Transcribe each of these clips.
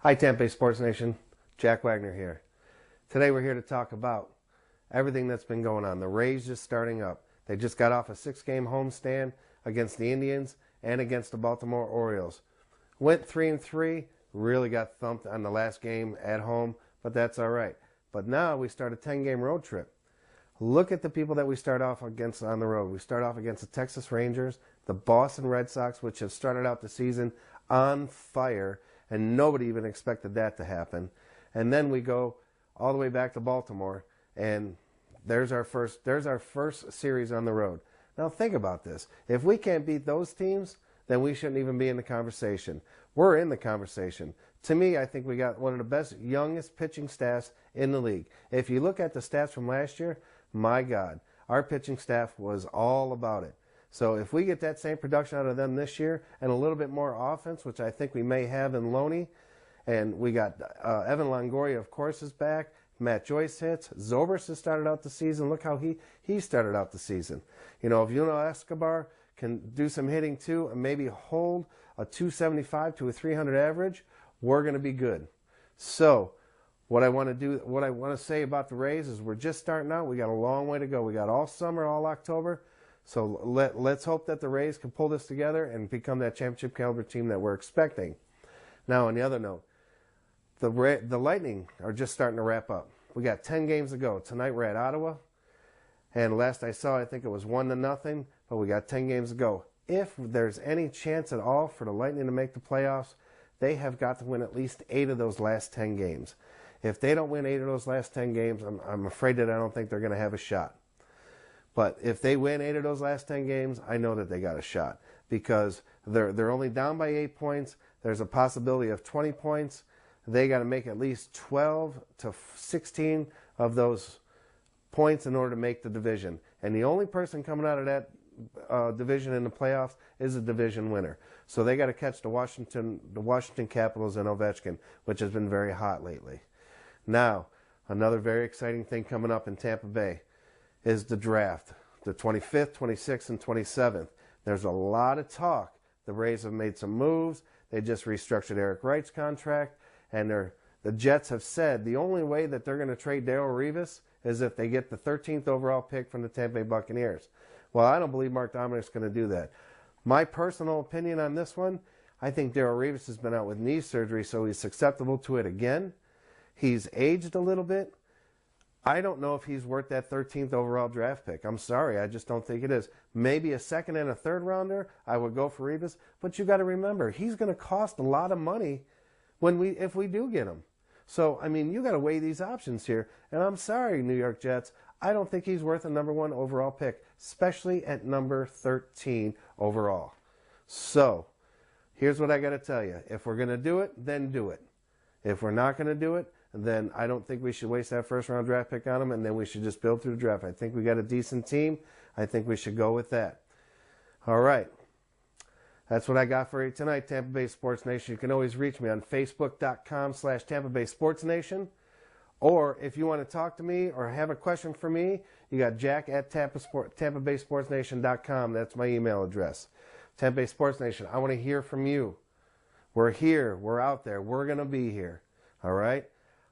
Hi Tampa Bay Sports Nation, Jack Wagner here. Today we're here to talk about everything that's been going on. The Rays just starting up. They just got off a 6-game homestand against the Indians and against the Baltimore Orioles. Went 3-3, really got thumped on the last game at home, but that's all right. But now we start a 10-game road trip. Look at the people that we start off against on the road. We start off against the Texas Rangers, the Boston Red Sox, which have started out the season on fire, and nobody even expected that to happen. And then we go all the way back to Baltimore, and there's our first series on the road. Now think about this. If we can't beat those teams, then we shouldn't even be in the conversation. We're in the conversation. To me, I think we got one of the best, youngest pitching staffs in the league. If you look at the stats from last year, my God, our pitching staff was all about it. So if we get that same production out of them this year and a little bit more offense, which I think we may have in Loney, and we got Evan Longoria, of course, is back. Matt Joyce hits. Zobrist has started out the season. Look how he started out the season. You know, if Yunel Escobar can do some hitting too and maybe hold a 275 to a 300 average, we're going to be good. So what I want to say about the Rays is we're just starting out. We got a long way to go. We got all summer, all October. So let's hope that the Rays can pull this together and become that championship caliber team that we're expecting. Now, on the other note, the Lightning are just starting to wrap up. We got 10 games to go. Tonight we're at Ottawa, and last I saw, I think it was 1-0, but we got 10 games to go. If there's any chance at all for the Lightning to make the playoffs, they have got to win at least 8 of those last 10 games. If they don't win 8 of those last 10 games, I'm afraid that I don't think they're going to have a shot. But if they win 8 of those last 10 games, I know that they got a shot because they're only down by 8 points. There's a possibility of 20 points. They got to make at least 12 to 16 of those points in order to make the division. And the only person coming out of that division in the playoffs is a division winner. So they got to catch the Washington Capitals and Ovechkin, which has been very hot lately. Now, another very exciting thing coming up in Tampa Bay is the draft, the 25th, 26th, and 27th. There's a lot of talk. The Rays have made some moves. They just restructured Eric Wright's contract, and the Jets have said the only way that they're going to trade Darrelle Revis is if they get the 13th overall pick from the Tampa Bay Buccaneers. Well, I don't believe Mark Dominic's going to do that. My personal opinion on this one, I think Darrelle Revis has been out with knee surgery, so he's susceptible to it again. He's aged a little bit. I don't know if he's worth that 13th overall draft pick. I'm sorry, I just don't think it is. Maybe a second and a third rounder, I would go for Revis. But you got to remember, he's going to cost a lot of money if we do get him. So, I mean, you got to weigh these options here. And I'm sorry, New York Jets, I don't think he's worth a number 1 overall pick, especially at number 13 overall. So, here's what I got to tell you. If we're going to do it, then do it. If we're not going to do it, then I don't think we should waste that first-round draft pick on him, and then we should just build through the draft. I think we got a decent team. I think we should go with that. All right. That's what I got for you tonight, Tampa Bay Sports Nation. You can always reach me on Facebook.com/Tampa Bay Sports Nation. Or if you want to talk to me or have a question for me, you got Jack at TampaBaySportsNation.com. That's my email address. Tampa Bay Sports Nation, I want to hear from you. We're here. We're out there. We're going to be here. All right?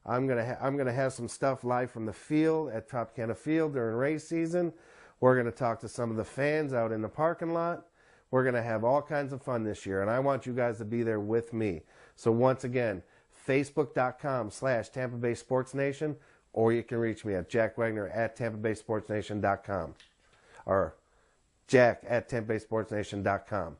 I'm gonna have some stuff live from the field at Tropicana Field during race season. We're gonna talk to some of the fans out in the parking lot. We're gonna have all kinds of fun this year, and I want you guys to be there with me. So once again, Facebook.com/Tampa Bay Sports Nation, or you can reach me at Jack Wagner at TampaBaySportsNation.com or Jack at TampaBaySportsNation.com.